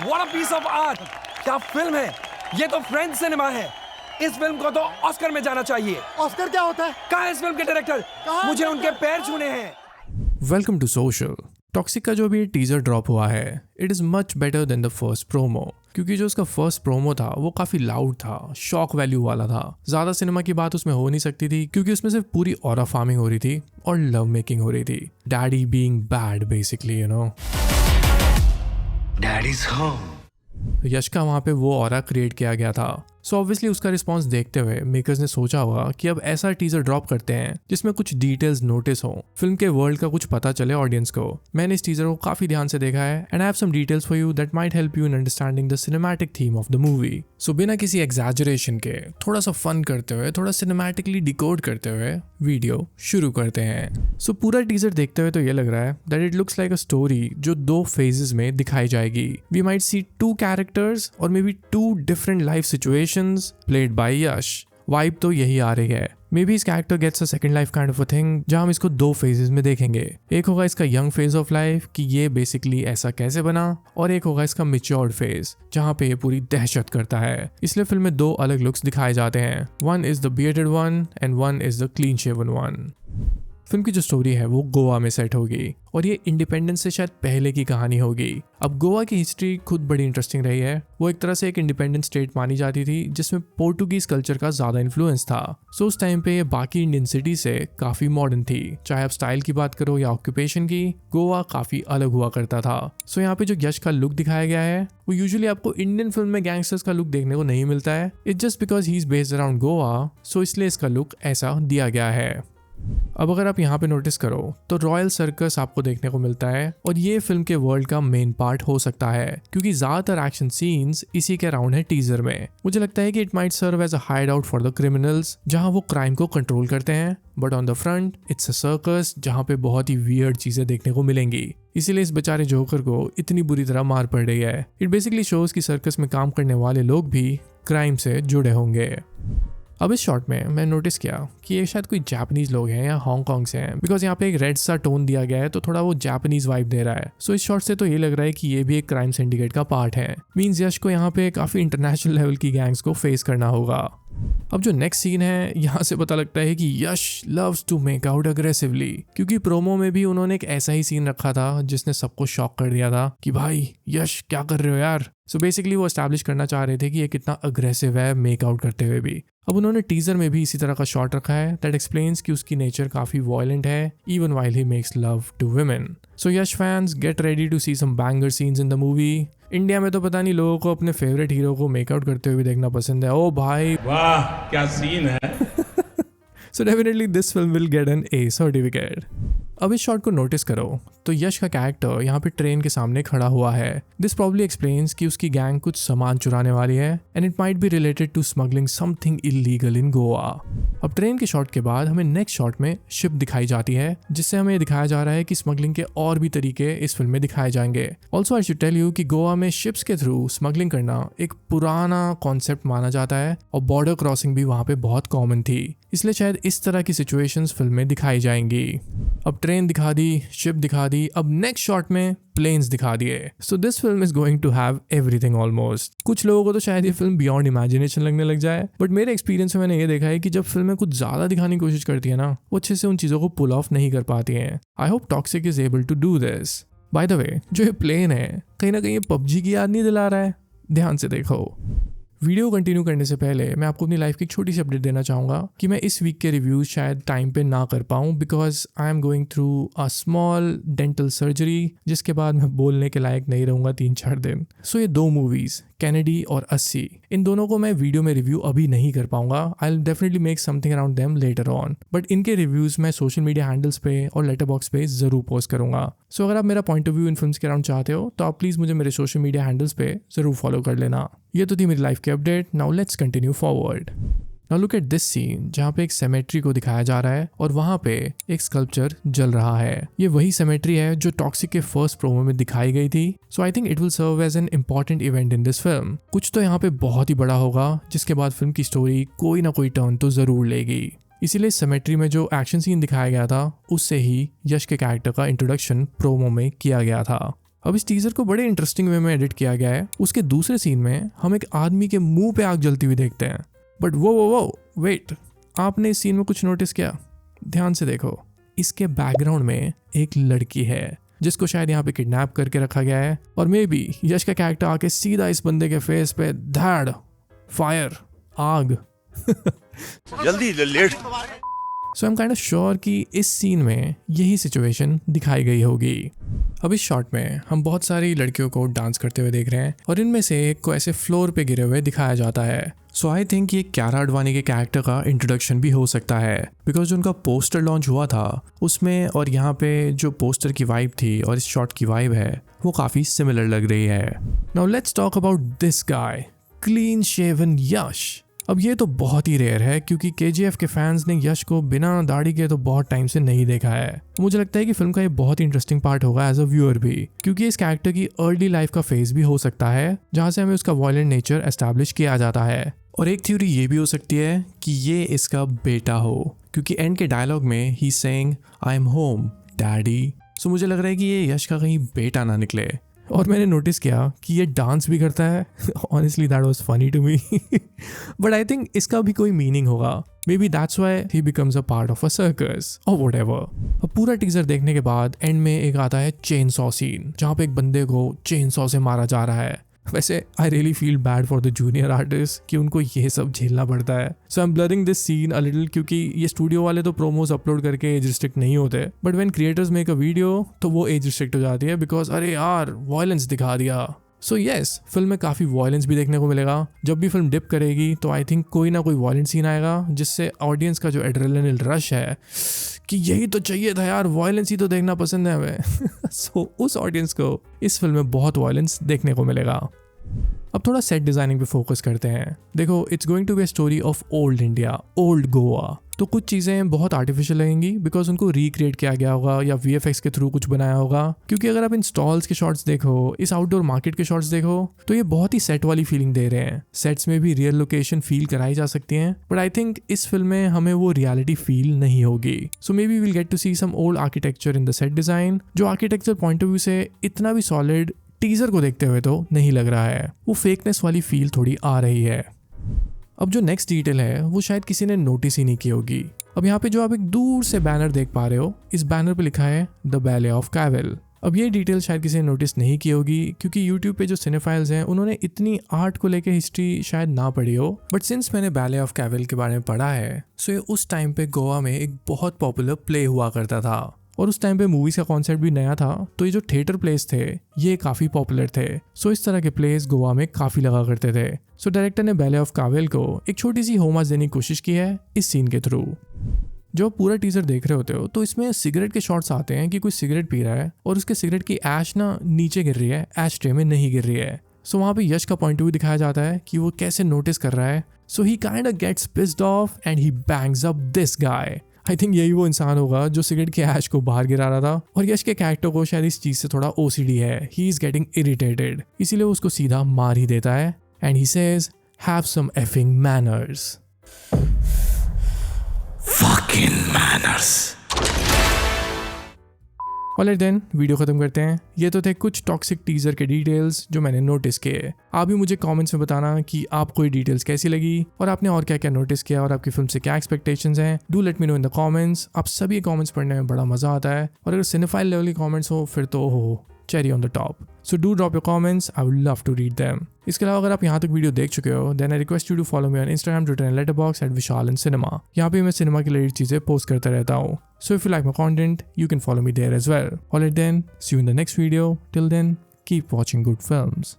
What a piece of art! क्या film है! ये तो फ्रेंच सिनेमा है। इस फिल्म को तो ऑस्कर में जाना चाहिए। ऑस्कर क्या होता है? कहाँ है इस फिल्म के डायरेक्टर? मुझे उनके पैर छूने हैं। Welcome to social. टॉक्सिक का जो भी टीजर ड्रॉप हुआ है, it is much better than the first promo, क्योंकि जो उसका फर्स्ट प्रोमो था वो काफ़ी लाउड था, शॉक वैल्यू वाला था। ज़्यादा सिनेमा की बात उसमें हो नहीं सकती थी, क्योंकि उसमें सिर्फ पूरी ऑरा फार्मिंग हो रही थी और लव मेकिंग हो रही थी। Daddy being bad basically, you know. Daddy's home. Yash का वहाँ पे वो ऑरा क्रिएट किया गया था। सो ऑब्वियसली उसका रिस्पॉन्स देखते हुए मेकर्स ने सोचा होगा कि अब ऐसा टीजर ड्रॉप करते हैं जिसमें कुछ डिटेल्स नोटिस हो, फिल्म के वर्ल्ड का कुछ पता चले ऑडियंस को। मैंने इस टीजर को काफी ध्यान से देखा है and I have some details for you that might help you in understanding the cinematic theme of the movie. So बिना किसी एग्जैजरेशन के, थोड़ा सा फन करते हुए, थोड़ा सिनेमैटिकली डिकोड करते हुए वीडियो शुरू करते हैं। सो पूरा टीजर देखते हुए तो ये लग रहा है that it looks like a story जो 2 फेजेस में दिखाई जाएगी। वी माइट सी 2 कैरेक्टर्स और मे बी 2 different life situations played by Yash. Vibe तो यही आ रही है। मे बी इस character gets a second life kind of a thing, जहां हम इसको 2 फेजेस में देखेंगे। एक होगा इसका यंग फेज ऑफ लाइफ कि ये बेसिकली ऐसा कैसे बना, और एक होगा इसका मैच्योर्ड फेज जहां पे ये पूरी दहशत करता है। इसलिए फिल्म में 2 अलग लुक्स दिखाए जाते हैं। One is the bearded one and one is the clean shaven one. Film की जो स्टोरी है वो गोवा में सेट होगी और ये इंडिपेंडेंस से शायद पहले की कहानी होगी। अब गोवा की हिस्ट्री खुद बड़ी इंटरेस्टिंग रही है। वो एक तरह से एक इंडिपेंडेंट स्टेट मानी जाती थी जिसमें पोर्टुगीज कल्चर का ज्यादा इन्फ्लुएंस था। सो उस टाइम पे ये बाकी इंडियन सिटी से काफी मॉडर्न थी। चाहे आप स्टाइल की बात करो या ऑक्यूपेशन की, गोवा काफी अलग हुआ करता था। सो यहाँ पे जो यश का लुक दिखाया गया है वो यूजुअली आपको इंडियन फिल्म में गैंगस्टर्स का लुक देखने को नहीं मिलता है। It's just because he is based around Goa, so इसलिए इसका लुक ऐसा दिया गया है। अब अगर आप यहाँ पे नोटिस करो तो रॉयल सर्कस आपको देखने को मिलता है और ये फिल्म के वर्ल्ड का मेन पार्ट हो सकता है, क्योंकि ज्यादातर एक्शन सीन्स इसी के अराउंड है टीजर में। मुझे लगता है कि it might serve as a hideout for the criminals, जहाँ वो क्राइम को कंट्रोल करते हैं, but on the front it's a circus जहाँ पे बहुत ही वियर्ड चीजें देखने को मिलेंगी। इसीलिए इस बेचारे जोकर को इतनी बुरी तरह मार पड़ रही है। इट बेसिकली शोज कि सर्कस में काम करने वाले लोग भी क्राइम से जुड़े होंगे। अब इस शॉट में मैं नोटिस किया कि ये शायद कोई जापानीज लोग हैं या हांगकांग से हैं, बिकॉज यहाँ पे एक रेड सा टोन दिया गया है तो थोड़ा वो जापानीज वाइब दे रहा है। सो इस शॉट से तो ये लग रहा है कि ये भी एक क्राइम सिंडिकेट का पार्ट है। मींस यश को यहाँ पे काफी इंटरनेशनल लेवल की गैंग्स को फेस करना होगा। अब जो नेक्स्ट सीन है, यहाँ से पता लगता है कि Yash loves to make out aggressively, क्योंकि प्रोमो में भी उन्होंने एक ऐसा ही सीन रखा था जिसने सबको शॉक कर दिया था कि भाई यश क्या कर रहे हो यार। सो बेसिकली वो एस्टैब्लिश करना चाह रहे थे कि ये कितना अग्रेसिव है मेक आउट करते हुए भी। अब उन्होंने टीजर में भी इसी तरह का शॉट रखा है दैट एक्सप्लेन्स कि उसकी नेचर काफी वायलेंट है even while he makes love to women. So Yash fans get ready to see some banger scenes in the movie. India में तो पता नहीं लोगों को अपने फेवरेट हीरो को मेकआउट करते हुए देखना पसंद है। ओ भाई वाह क्या सीन है। So definitely this film will get an A certificate. अब इस शॉट को नोटिस करो तो यश का कैरेक्टर यहाँ पे ट्रेन के सामने खड़ा हुआ है। दिस प्रॉब्ली एक्सप्लेन्स कि उसकी गैंग कुछ सामान चुराने वाली है and it might be related to smuggling something illegal in Goa. अब ट्रेन के शॉट के बाद हमें नेक्स्ट शॉट में शिप दिखाई जाती है, जिससे हमें दिखाया जा रहा है कि स्मगलिंग के और भी तरीके इस फिल्म में दिखाए जाएंगे। Also I should tell you कि गोवा में शिप्स के थ्रू स्मगलिंग करना एक पुराना कॉन्सेप्ट माना जाता है और बॉर्डर क्रॉसिंग भी वहाँ पे बहुत कॉमन थी, इसलिए शायद इस तरह की सिचुएशंस फिल्म में दिखाई जाएंगी। अब ट्रेन दिखा दी, शिप दिखा दी, अब नेक्स्ट शॉट में प्लेन्स दिखा दिए। So this film is going to have everything almost. कुछ लोगों को तो शायद ये फिल्म बियॉन्ड इमेजिनेशन लगने लग जाए, बट मेरे एक्सपीरियंस में मैंने ये देखा है कि जब फिल्में कुछ ज्यादा दिखाने की कोशिश करती है ना, वो अच्छे से उन चीजों को पुल ऑफ नहीं कर पाती हैं। I hope toxic is able to do this. By the way, जो ये प्लेन है कहीं ना कहीं ये पबजी की याद नहीं दिला रहा है? ध्यान से देखो। वीडियो कंटिन्यू करने से पहले मैं आपको अपनी लाइफ की एक छोटी सी अपडेट देना चाहूँगा कि मैं इस वीक के रिव्यूज शायद टाइम पे ना कर पाऊँ, because I am going through a small dental surgery, जिसके बाद मैं बोलने के लायक नहीं रहूँगा 3-4 दिन। सो ये 2 मूवीज़ कैनेडी और 80, इन दोनों को मैं वीडियो में रिव्यू अभी नहीं कर पाऊंगा। I will definitely make something around them later on, but इनके रिव्यूज़ मैं सोशल मीडिया हैंडल्स पे और लेटरबॉक्स पे ज़रूर पोस्ट करूँगा। सो अगर आप मेरा point of view in films के अराउंड चाहते हो तो आप प्लीज़ मुझे मेरे सोशल मीडिया हैंडल्स पे ज़रूर फॉलो कर लेना। ये तो थी मेरी लाइफ की update. Now let's continue forward. Now look at this scene जहाँ पे एक सेमेट्री को दिखाया जा रहा है और वहाँ पे एक स्कल्पचर जल रहा है। ये वही सेमेट्री है जो टॉक्सिक के फर्स्ट प्रोमो में दिखाई गई थी। So I think it will serve as an important event in this film. कुछ तो यहाँ पे बहुत ही बड़ा होगा जिसके बाद फिल्म की स्टोरी कोई ना कोई टर्न तो जरूर लेगी। इसीलिए सेमेट्री में जो एक्शन सीन दिखाया गया था उससे ही यश के कैरेक्टर का इंट्रोडक्शन प्रोमो में किया गया था। अब इस टीजर को बड़े इंटरेस्टिंग वे में एडिट किया गया है। उसके दूसरे सीन में हम एक आदमी के मुंह पे आग जलती हुई देखते हैं। बट वो वेट, आपने इस सीन में कुछ नोटिस किया? ध्यान से देखो, इसके बैकग्राउंड में एक लड़की है जिसको शायद यहाँ पे किडनैप करके रखा गया है, और मे बी यश का कैरेक्टर आके सीधा इस बंदे के फेस पे धड़ फायर आग जल्दी लेट। So I am kind of sure कि इस सीन में यही सिचुएशन दिखाई गई होगी। अब इस शॉट में हम बहुत सारी लड़कियों को डांस करते हुए देख रहे हैं और इनमें से एक को ऐसे फ्लोर पे गिरे हुए दिखाया जाता है। सो आई थिंक ये कियारा आडवाणी के कैरेक्टर का इंट्रोडक्शन भी हो सकता है, बिकॉज जो उनका पोस्टर लॉन्च हुआ था उसमें और यहाँ पे जो पोस्टर की वाइब थी और इस शॉट की वाइब है वो काफ़ी सिमिलर लग रही है। Now let's talk about this guy, clean shaven Yash. अब ये तो बहुत ही रेयर है क्योंकि KGF के फैंस ने यश को बिना दाढ़ी के तो बहुत टाइम से नहीं देखा है। मुझे लगता है कि फिल्म का ये बहुत ही इंटरेस्टिंग पार्ट होगा एज अ व्यूअर भी, क्योंकि इस कैरेक्टर की अर्ली लाइफ का फेज भी हो सकता है जहाँ से हमें उसका वायलेंट नेचर एस्टैब्लिश किया जाता है। और एक थ्योरी ये भी हो सकती है कि ये इसका बेटा हो, क्योंकि एंड के डायलॉग में ही saying I am home daddy. So मुझे लग रहा है कि ये यश का कहीं बेटा ना निकले। और मैंने नोटिस किया कि ये डांस भी करता है। Honestly that was funny to me, but I think इसका भी कोई मीनिंग होगा। Maybe that's why he becomes a part of a circus और व्हाटएवर। अब पूरा टीजर देखने के बाद एंड में एक आता है चेन सॉ सीन, जहाँ पे एक बंदे को चेन सॉ से मारा जा रहा है। वैसे I really feel bad for the junior artist कि उनको ये सब झेलना पड़ता है। So I am blurring this scene a little, क्योंकि ये स्टूडियो वाले तो प्रोमोज अपलोड करके एज रिस्ट्रिक्ट नहीं होते, but when creators make a video तो वो एज रिस्ट्रिक्ट हो जाती है बिकॉज अरे यार वायलेंस दिखा दिया। सो यस, फिल्म में काफ़ी वायलेंस भी देखने को मिलेगा। जब भी फिल्म डिप करेगी तो आई थिंक कोई ना कोई वायलेंट सीन आएगा जिससे ऑडियंस का जो एड्रेनलिन रश है कि यही तो चाहिए था यार, वायलेंस ही तो देखना पसंद है हमें। सो उस ऑडियंस को इस फिल्म में बहुत वायलेंस देखने को मिलेगा। अब थोड़ा सेट डिजाइनिंग पे फोकस करते हैं। देखो, it's going to be a story of old India, old Goa. तो कुछ चीज़ें बहुत आर्टिफिशियल लगेंगी बिकॉज उनको रिक्रिएट किया गया होगा या VFX के थ्रू कुछ बनाया होगा, क्योंकि अगर आप इन स्टॉल्स के शॉट्स देखो, इस आउटडोर मार्केट के शॉट्स देखो, तो ये बहुत ही सेट वाली फीलिंग दे रहे हैं। सेट्स में भी रियल लोकेशन फील कराई जा सकती हैं, बट आई थिंक इस फिल्म में हमें वो रियलिटी फील नहीं होगी। So maybe will get to see some old architecture in the set design, जो आर्किटेक्चर पॉइंट ऑफ व्यू से इतना भी सॉलिड टीजर को देखते हुए तो नहीं लग रहा है। वो फेकनेस वाली फील थोड़ी आ रही है। अब जो नेक्स्ट डिटेल है वो शायद किसी ने नोटिस ही नहीं की होगी। अब यहाँ पे जो आप एक दूर से बैनर देख पा रहे हो, इस बैनर पे लिखा है द बैले ऑफ कैवेल। अब ये डिटेल शायद किसी ने नोटिस नहीं की होगी क्योंकि यूट्यूब पे जो सिनेफाइल्स हैं उन्होंने इतनी आर्ट को लेके हिस्ट्री शायद ना पढ़ी हो, बट सिंस मैंने बैले ऑफ कैवेल के बारे में पढ़ा है, सो ये उस टाइम पे गोवा में एक बहुत पॉपुलर प्ले हुआ करता था और उस टाइम पे मूवीज का कॉन्सेप्ट भी नया था। तो ये जो थिएटर प्लेस थे ये काफ़ी पॉपुलर थे। सो इस तरह के प्लेस गोवा में काफ़ी लगा करते थे। सो डायरेक्टर ने बैले ऑफ कैवेल को एक छोटी सी होमाज देने की कोशिश की है इस सीन के थ्रू। जब पूरा टीजर देख रहे होते हो तो इसमें सिगरेट के शॉट्स आते हैं कि कोई सिगरेट पी रहा है और उसके सिगरेट की ऐश ना नीचे गिर रही है, ऐश ट्रे में नहीं गिर रही है। सो वहाँ पे यश का पॉइंट ऑफ व्यू दिखाया जाता है कि वो कैसे नोटिस कर रहा है। So he kind of gets pissed off and he bangs up this guy. I think यही वो इंसान होगा जो सिगरेट के ऐश को बाहर गिरा रहा था, और यश के कैरेक्टर को शायद इस चीज से थोड़ा OCD है। ही इज गेटिंग इरिटेटेड, इसीलिए वो उसको सीधा मार ही देता है and he says have some effing manners. Fucking manners. Alright then, video खत्म करते हैं। ये तो थे कुछ टॉक्सिक टीजर के डिटेल्स जो मैंने नोटिस किए। आप भी मुझे कमेंट्स में बताना कि आपको ये डिटेल्स कैसी लगी और आपने और क्या क्या नोटिस किया और आपकी फिल्म से क्या एक्सपेक्टेशंस हैं। Do let me know in the comments. आप सभी कमेंट्स पढ़ने में बड़ा मजा आता है, और अगर सिनेफाइल लेवल के कमेंट्स हो फिर तो हो cherry on the top. So do drop your comments. I would love to read them. इसके अलावा अगर आप यहाँ तक वीडियो देख चुके हो, then I request you to follow me on Instagram, Twitter and Letterboxd at Vishal and Cinema. यहाँ पे मैं सिनेमा की रिलेटेड चीजें पोस्ट करता रहता हूँ. So if you like my content, you can follow me there as well. Alright then, see you in the next video. Till then, keep watching good films.